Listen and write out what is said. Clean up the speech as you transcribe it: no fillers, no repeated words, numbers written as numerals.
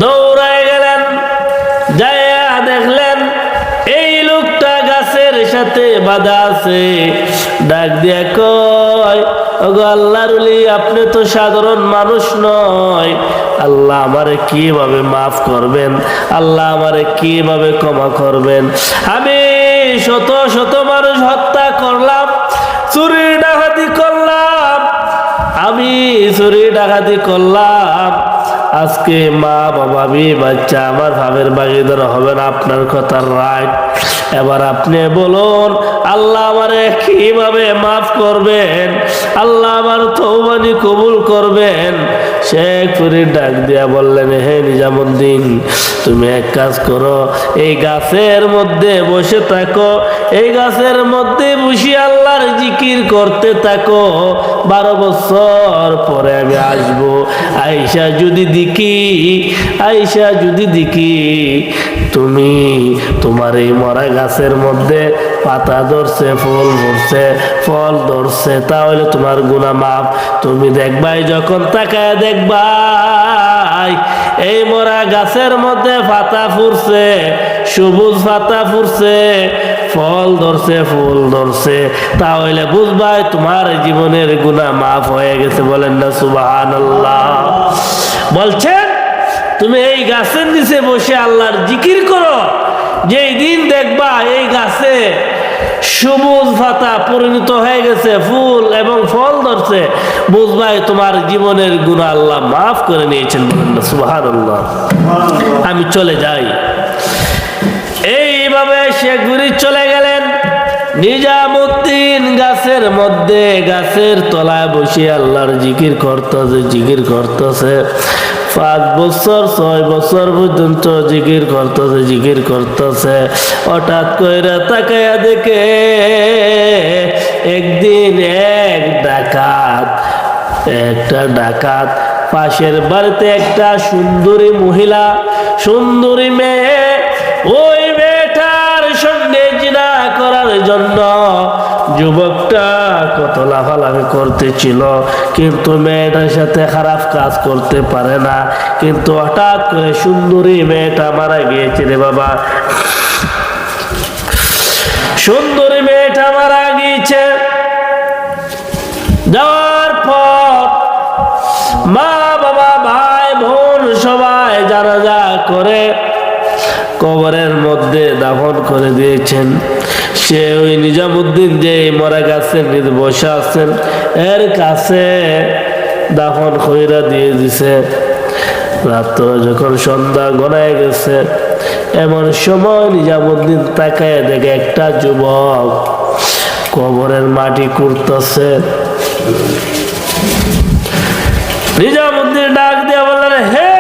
দৌড়ায় গেলেন, যাইয়া দেখলেন এই লোকটা গাছের সাথে বাঁধা আছে। ডাক দিয়া কয়, ওগো আল্লাহর ওলি, আপনি তো সাধারণ মানুষ নয়, আল্লাহ আমারে কিভাবে মাফ করবেন, আল্লাহ আমারে কিভাবে ক্ষমা করবেন? আমি শত শত মানুষ হত্যা করলাম, চুরি ডাকাতি করলাম, আমি চুরি ডাকাতি করলাম, আজকে মা বাবা বাচ্চা আমার ভাবের ভাগিদার হবেন আপনার কথার রাইট। এবার আপনি বলুন আল্লাহ আমারে কিভাবে মাফ করবেন, আল্লাহ আমার তওবানি কবুল করবেন? শেখ ফরিদ ডাক দিয়া বললেন, হে নিজামুদ্দিন, তুমি এক কাজ করো, এই গাছের মধ্যে বসে থাকো, এই গাছের মধ্যে বসে আল্লাহর জিকির করতে থাকো, 12 বছর পরে আমি আসবো। আয়েশা যদি দেখি তুমি তোমার এই মরা গাছের মধ্যে পাতা ধরছে, ফল ধরছে, তাহলে তোমার গুনাহ মাফ। তুমি দেখবাই, যখন তাকায় দেখবাই এই মরা গাছের মধ্যে পাতা ফুরছে, সবুজ পাতা ফুরছে, ফল ধরছে, ফুল ধরছে, তাহলে বুঝবাই তোমার জীবনের গুনাহ মাফ হয়ে গেছে। বলেন না সুবহানাল্লাহ? বলছেন তুমি এই গাছের নিচে বসে আল্লাহর জিকির করো, যেই দিন দেখবা এই গাছে সবুজ পাতা পরিণত হয়ে গেছে, ফুল এবং ফল ধরছে, বুঝবাই তোমার জীবনের গুনাহ আল্লাহ মাফ করে নিয়েছেন। বলেন না সুবহানাল্লাহ? আমি চলে যাই। এইভাবে শেখ ফরিদ চলে গেলেন। নিজামুদ্দিন গাছের মধ্যে, গাছের তলায় বসে আল্লাহর জিকির করতেছে 5 বছর 6 বছর পর্যন্ত জিকির করতেছে। হঠাৎ কইরা তাকায়া দেখে একদিন একটা ডাকাত পাশের বাড়িতে একটা সুন্দরী মহিলা, সুন্দরী মেয়ে, ওই মেয়েটার সঙ্গে জিনা করার জন্য যুবকটা কত লাফালাফি করতেছিল, কিন্তু মেয়েটার সাথে খারাপ কাজ করতে পারে না। কিন্তু হঠাৎ করে সুন্দরী মেয়েটা মারা গিয়েছে রে বাবা, সুন্দরী মেয়েটা মারা গিয়েছে। যাওয়ার পর মা বাবা ভাই বোন সবাই জানাজা করে কবরের মধ্যে দাফন করে দিয়েছেন। সে ওই নিজামুদ্দিন যে মরা গাছের নিচে বসে আছেন এর কাছে দাফন কইরা দিয়ে দিছে। রাত্র যখন সন্ধ্যা গড়ায় গেছে, এমন সময় নিজামুদ্দিন তাকায় দেখে একটা যুবক কবরের মাটি খুঁড়তেছে। নিজামুদ্দিন ডাক দিয়ে বললেন, হে